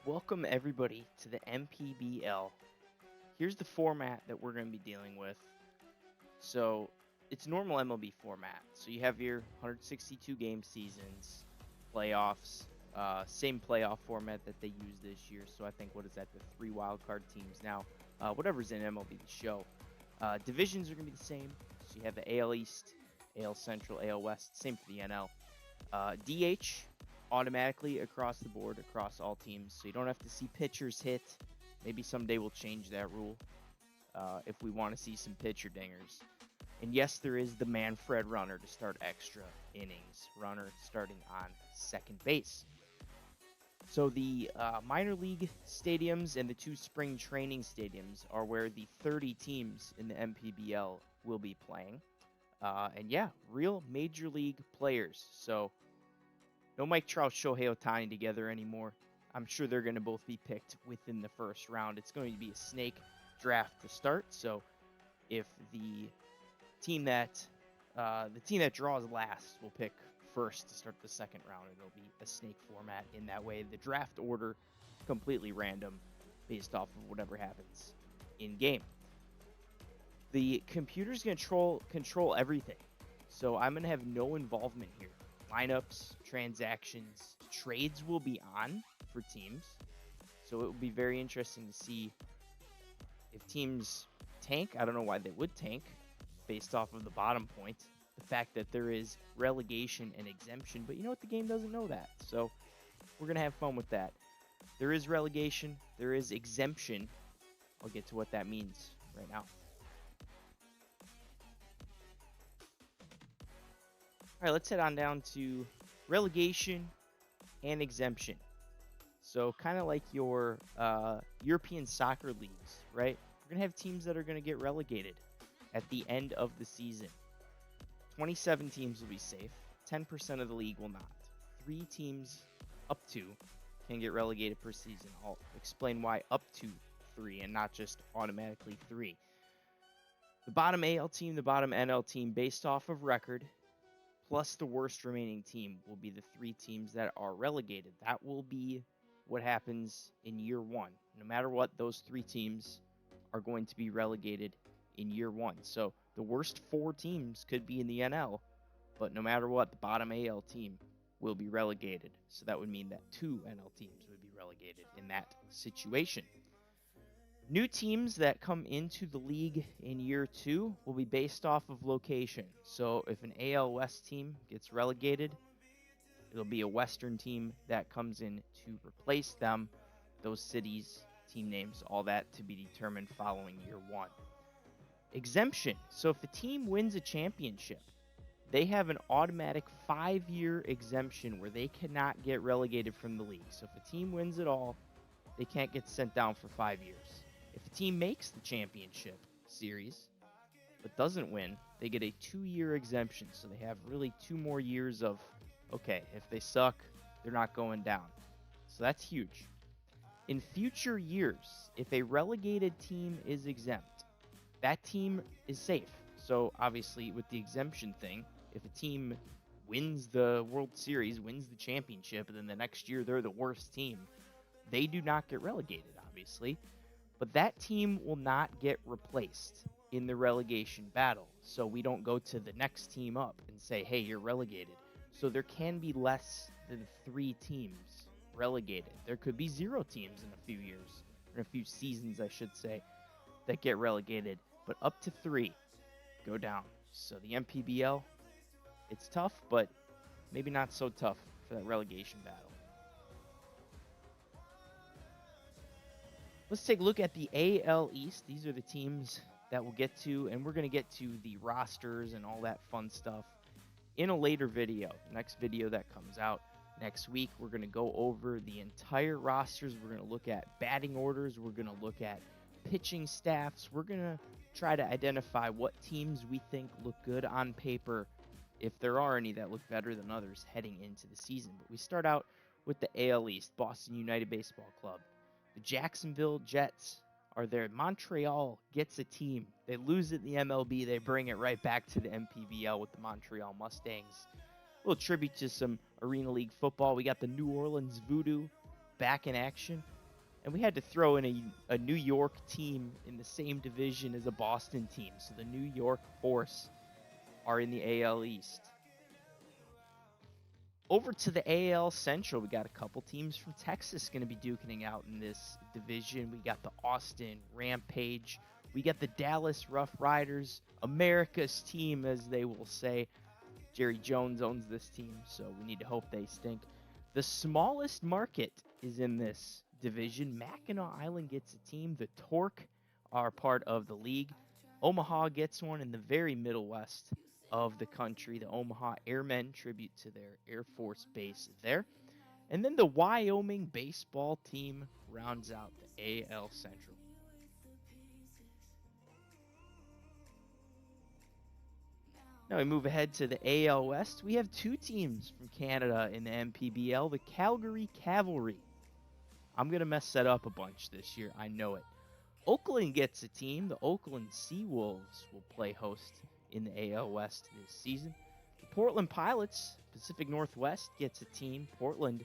Welcome everybody to the MPBL. Here's the format that we're going to be dealing with. So, it's normal MLB format. So you have your 162 game seasons, playoffs, same playoff format that they used this year. So I think what is that? The 3 wild card teams now. Whatever's in MLB The Show. Divisions are going to be the same. So you have the AL East, AL Central, AL West. Same for the NL. DH automatically across the board, across all teams. So you don't have to see pitchers hit. Maybe someday we'll change that rule if we want to see some pitcher dingers. And yes, there is the Manfred runner to start extra innings. Runner starting on second base. So the minor league stadiums and the 2 spring training stadiums are where the 30 teams in the MPBL will be playing. And yeah, real major league players. So no Mike Trout, Shohei Ohtani together anymore. I'm sure they're going to both be picked within the first round. It's going to be a snake draft to start. So if the team that draws last will pick first to start the second round, it'll be a snake format in that way. The draft order completely random based off of whatever happens in game. The computer's going to control everything. So I'm going to have no involvement here. Lineups, transactions, trades will be on for teams. So it will be very interesting to see if teams tank. I don't know why they would tank based off of the bottom point. The fact that there is relegation and exemption, but you know what? The game doesn't know that. So we're going to have fun with that. There is relegation. There is exemption. I'll get to what that means right now. All right, let's head on down to relegation and exemption. So kind of like your European soccer leagues, right? We're going to have teams that are going to get relegated at the end of the season. 27 teams will be safe. 10% of the league will not. 3 teams up to can get relegated per season. I'll explain why up to 3 and not just automatically 3. The bottom AL team, the bottom NL team, based off of record, plus the worst remaining team will be the 3 teams that are relegated. That will be what happens in year 1. No matter what, those 3 teams are going to be relegated in year 1. So the worst 4 teams could be in the NL, but no matter what, the bottom AL team will be relegated. So that would mean that 2 NL teams would be relegated in that situation. New teams that come into the league in year 2 will be based off of location. So if an AL West team gets relegated, it'll be a Western team that comes in to replace them. Those cities, team names, all that to be determined following year 1. Exemption. So if a team wins a championship, they have an automatic 5-year exemption where they cannot get relegated from the league. So if a team wins it all, they can't get sent down for 5 years. If a team makes the championship series but doesn't win, they get a 2-year exemption. So they have really 2 more years of, okay, if they suck, they're not going down. So that's huge. In future years, if a relegated team is exempt, that team is safe. So obviously with the exemption thing, if a team wins the World Series, wins the championship, and then the next year they're the worst team, they do not get relegated, obviously. But that team will not get replaced in the relegation battle. So we don't go to the next team up and say, hey, you're relegated. So there can be less than 3 teams relegated. There could be 0 teams in a few years, or a few seasons, I should say, that get relegated. But up to 3 go down. So the MPBL, it's tough, but maybe not so tough for that relegation battle. Let's take a look at the AL East. These are the teams that we'll get to, and we're going to get to the rosters and all that fun stuff in a later video. Next video that comes out next week, we're going to go over the entire rosters. We're going to look at batting orders. We're going to look at pitching staffs. We're going to try to identify what teams we think look good on paper, if there are any that look better than others heading into the season. But we start out with the AL East, Boston United Baseball Club. The Jacksonville Jets are there. Montreal gets a team. They lose it in the MLB. They bring it right back to the MPBL with the Montreal Mustangs. A little tribute to some Arena League football. We got the New Orleans Voodoo back in action. And we had to throw in a New York team in the same division as a Boston team. So the New York Force are in the AL East. Over to the AL Central, we got a couple teams from Texas going to be duking out in this division. We got the Austin Rampage. We got the Dallas Rough Riders, America's team, as they will say. Jerry Jones owns this team, so we need to hope they stink. The smallest market is in this division. Mackinac Island gets a team. The Torque are part of the league. Omaha gets one in the very middle west of the country. The Omaha Airmen, tribute to their Air Force base there. And then the Wyoming baseball team rounds out the AL Central. Now we move ahead to the AL West. We have two teams from Canada in the MPBL, the Calgary Cavalry. I'm going to mess that up a bunch this year. I know it. Oakland gets a team. The Oakland Seawolves will play host in the AL West this season. The Portland Pilots, Pacific Northwest, gets a team. Portland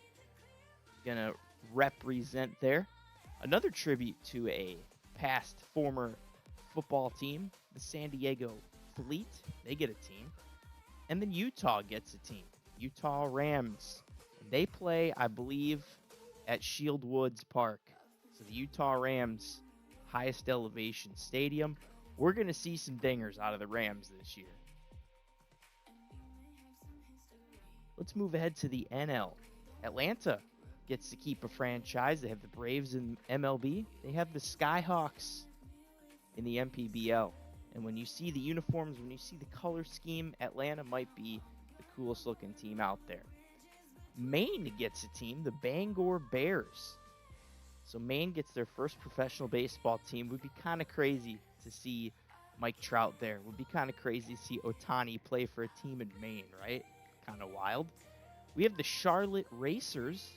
going to represent there. Another tribute to a past former football team, the San Diego Fleet. They get a team. And then Utah gets a team. Utah Rams. They play, I believe, at Shield Woods Park. So the Utah Rams, highest elevation stadium. We're going to see some dingers out of the Rams this year. Let's move ahead to the NL. Atlanta gets to keep a franchise. They have the Braves in MLB. They have the Skyhawks in the MPBL. And when you see the uniforms, when you see the color scheme, Atlanta might be the coolest looking team out there. Maine gets a team, the Bangor Bears. So Maine gets their first professional baseball team. Would be kind of crazy to see Mike Trout there. Would be kind of crazy to see Ohtani play for a team in Maine, right? Kind of wild. We have the Charlotte Racers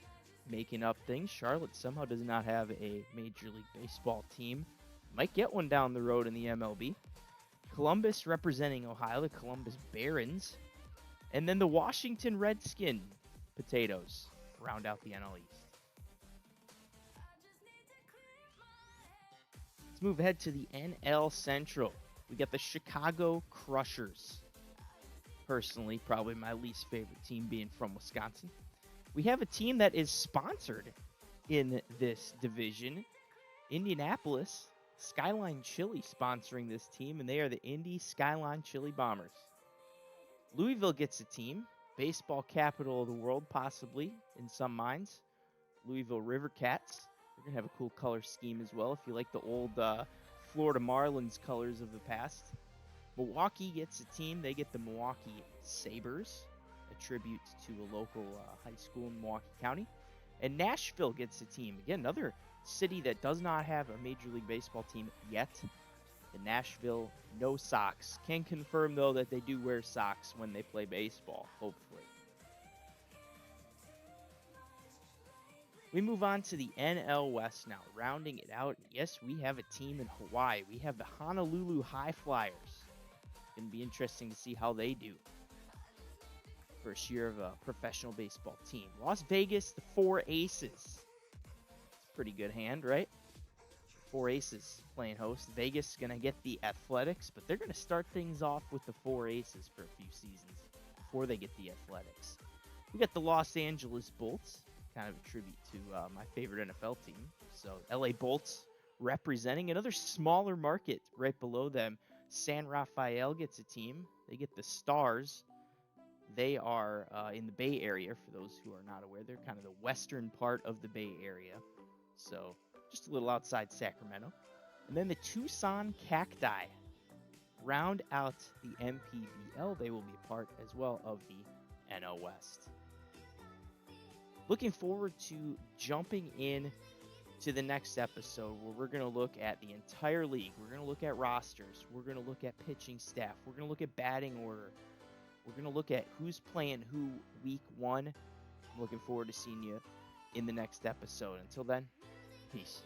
making up things. Charlotte somehow does not have a Major League Baseball team. Might get one down the road in the MLB. Columbus representing Ohio, the Columbus Barons. And then the Washington Redskin Potatoes round out the NL East. Let's move ahead to the NL Central. We got the Chicago Crushers. Personally, probably my least favorite team being from Wisconsin. We have a team that is sponsored in this division. Indianapolis Skyline Chili sponsoring this team, and they are the Indy Skyline Chili Bombers. Louisville gets a team. Baseball capital of the world, possibly, in some minds. Louisville River Cats. They're going to have a cool color scheme as well, if you like the old Florida Marlins colors of the past. Milwaukee gets a team. They get the Milwaukee Sabres, a tribute to a local high school in Milwaukee County. And Nashville gets a team. Again, another city that does not have a Major League Baseball team yet. The Nashville No Sox. Can confirm, though, that they do wear socks when they play baseball, hopefully. We move on to the NL West now, rounding it out. Yes, we have a team in Hawaii. We have the Honolulu High Flyers. It's going to be interesting to see how they do. First year of a professional baseball team. Las Vegas, the Four Aces. It's a pretty good hand, right? Four Aces playing host. Vegas is going to get the Athletics, but they're going to start things off with the Four Aces for a few seasons before they get the Athletics. We got the Los Angeles Bolts, kind of a tribute to my favorite NFL team. So LA Bolts representing another smaller market right below them. San Rafael gets a team. They get the Stars. They are in the Bay Area, for those who are not aware. They're kind of the western part of the Bay Area. So just a little outside Sacramento. And then the Tucson Cacti round out the MPBL. They will be a part as well of the NL West. Looking forward to jumping in to the next episode where we're going to look at the entire league. We're going to look at rosters. We're going to look at pitching staff. We're going to look at batting order. We're going to look at who's playing who week 1. I'm looking forward to seeing you in the next episode. Until then, peace.